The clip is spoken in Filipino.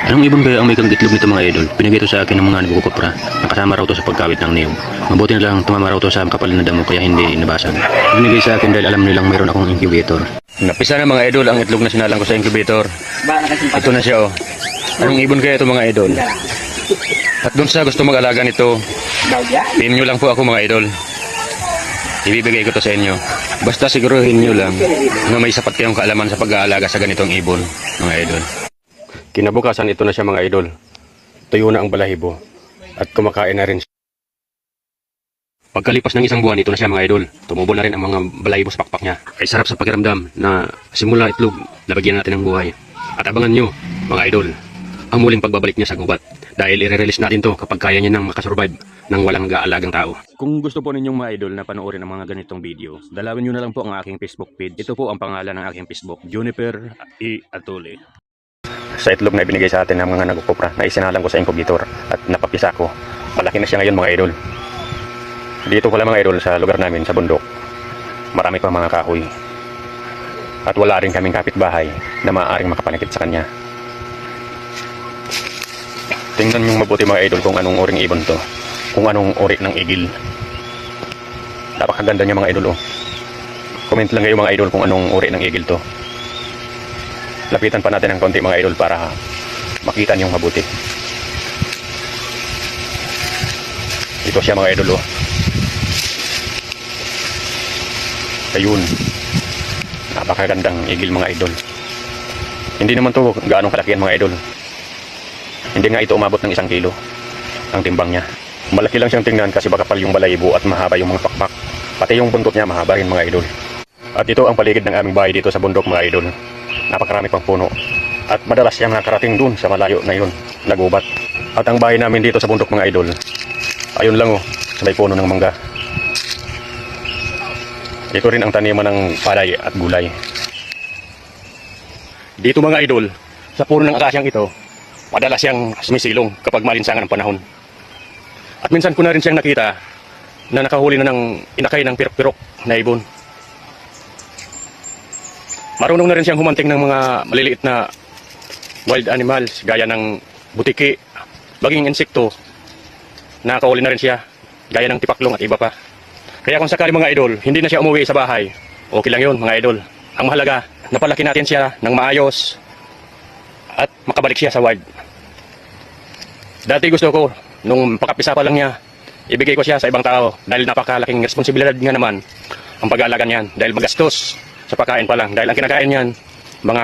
Anong ibon kaya ang may itlog nito mga idol? Pinigay ito sa akin ng mga nabukupra. Nakasama raw ito sa pagkawit ng niyog. Mabuti na lang tumama raw ito sa kapal na damo kaya hindi inabasan. Binigay sa akin dahil alam nilang mayroon akong incubator. Napisa na mga idol ang itlog na sinalang ko sa incubator. Ito na siya oh. Anong ibon kaya ito mga idol? At doon sa gusto mag-alaga nito, pin nyo lang po ako mga idol. Ibibigay ko to sa inyo. Basta siguruhin nyo lang na may sapat kayong kaalaman sa pag-aalaga sa ganitong ibon, mga idol. Kinabukasan ito na siya mga idol. Tuyo na ang balahibo at kumakain na rin siya. Pagkalipas ng isang buwan, ito na siya mga idol. Tumubo na rin ang mga balahibo sa pakpak niya. Ay sarap sa pakiramdam na simula itlog, nabagyan natin ng buhay. At abangan nyo, mga idol, ang muling pagbabalik niya sa gubat. Dahil i-release natin to kapag kaya niya nang makasurvive ng walang gaalagang tao. Kung gusto po ninyong mga idol na panoorin ang mga ganitong video, dalawin nyo na lang po ang aking Facebook page. Ito po ang pangalan ng aking Facebook, Juniper E. Atole. Sa itlog na ibinigay sa atin ng mga nagkukupra na isinalang ko sa incubator at napapisa ko, malaki na siya ngayon mga idol. Dito pala mga idol sa lugar namin sa bundok, marami pang mga kahoy. At wala rin kaming kapitbahay na maaaring makapanikit sa kanya. Tingnan nyo mabuti mga idol kung anong uring ibon to. Kung anong uri ng igil. Napakaganda niya mga idol oh. Comment lang kayo mga idol kung anong uri ng igil to. Lapitan pa natin ng konti mga idol para makita nyo mabuti. Ito siya mga idol oh. Ayun. Napakagandang igil mga idol. Hindi naman to gaano kalakihan mga idol. Hindi nga ito umabot ng 1 kilo ang timbang niya. Malaki lang siyang tingnan kasi makapal yung balahibo at mahaba yung mga pakpak. Pati yung buntot niya mahaba rin mga idol. At ito ang paligid ng aming bahay dito sa bundok mga idol. Napakarami pang puno. At madalas siyang nakarating dun sa malayo na yun, nagubat. At ang bahay namin dito sa bundok mga idol, ayun lang oh, sa may puno ng mangga. Ito rin ang taniman ng palay at gulay. Dito mga idol, sa puno ng akasyang ito, madalas siyang sumisilong kapag malinsangan ang panahon. At minsan ko na rin siyang nakita na nakahuli na ng inakay ng pirok-pirok na ibon. Marunong na rin siyang humanting ng mga maliliit na wild animals gaya ng butiki, baging insekto. Nakahuli na rin siya gaya ng tipaklong at iba pa. Kaya kung sakali mga idol, hindi na siya umuwi sa bahay, okay lang yun mga idol. Ang mahalaga, napalaki natin siya ng maayos at makabalik siya sa wild. Dati gusto ko, nung pakapisa pa lang niya, ibigay ko siya sa ibang tao dahil napakalaking responsibilidad nga naman ang pag-aalaga niyan dahil magastos sa pagkain pa lang dahil ang kinakain niyan, mga